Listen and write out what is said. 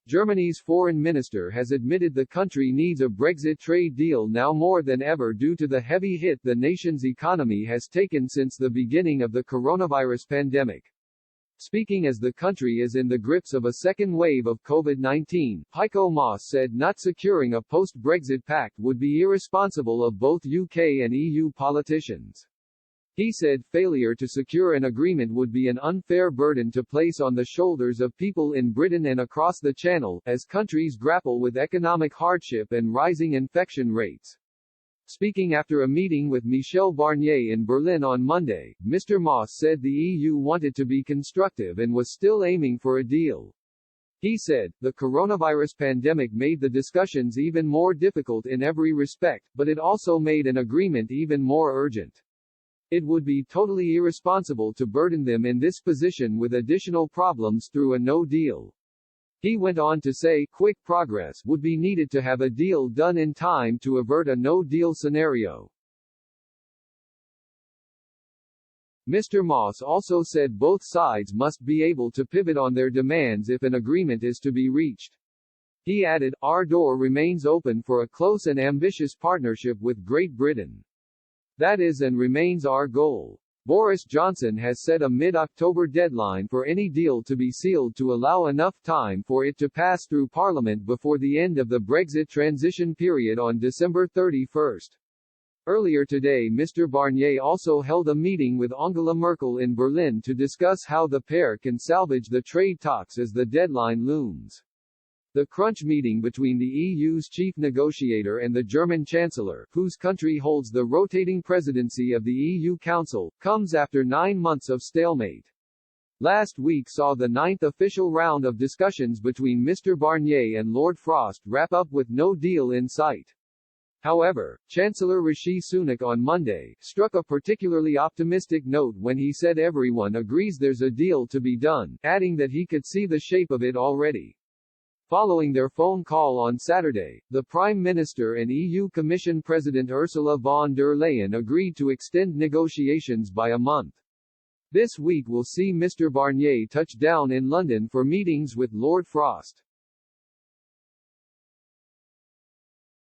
Germany's foreign minister has admitted the country needs a Brexit trade deal now more than ever due to the heavy hit the nation's economy has taken since the beginning of the coronavirus pandemic. Speaking as the country is in the grips of a second wave of COVID-19, Heiko Maas said not securing a post-Brexit pact would be irresponsible of both UK and EU politicians. He said failure to secure an agreement would be an unfair burden to place on the shoulders of people in Britain and across the Channel, as countries grapple with economic hardship and rising infection rates. Speaking after a meeting with Michel Barnier in Berlin on Monday, Mr. Maas said the EU wanted to be constructive and was still aiming for a deal. He said, the coronavirus pandemic made the discussions even more difficult in every respect, but it also made an agreement even more urgent. It would be totally irresponsible to burden them in this position with additional problems through a no deal. He went on to say, quick progress would be needed to have a deal done in time to avert a no-deal scenario. Mr. Maas also said both sides must be able to pivot on their demands if an agreement is to be reached. He added, our door remains open for a close and ambitious partnership with Great Britain. That is and remains our goal. Boris Johnson has set a mid-October deadline for any deal to be sealed to allow enough time for it to pass through Parliament before the end of the Brexit transition period on December 31. Earlier today Mr. Barnier also held a meeting with Angela Merkel in Berlin to discuss how the pair can salvage the trade talks as the deadline looms. The crunch meeting between the EU's chief negotiator and the German Chancellor, whose country holds the rotating presidency of the EU Council, comes after 9 months of stalemate. Last week saw the 9th official round of discussions between Mr. Barnier and Lord Frost wrap up with no deal in sight. However, Chancellor Rishi Sunak on Monday struck a particularly optimistic note when he said everyone agrees there's a deal to be done, adding that he could see the shape of it already. Following their phone call on Saturday, the Prime Minister and EU Commission President Ursula von der Leyen agreed to extend negotiations by a month. This week will see Mr. Barnier touch down in London for meetings with Lord Frost.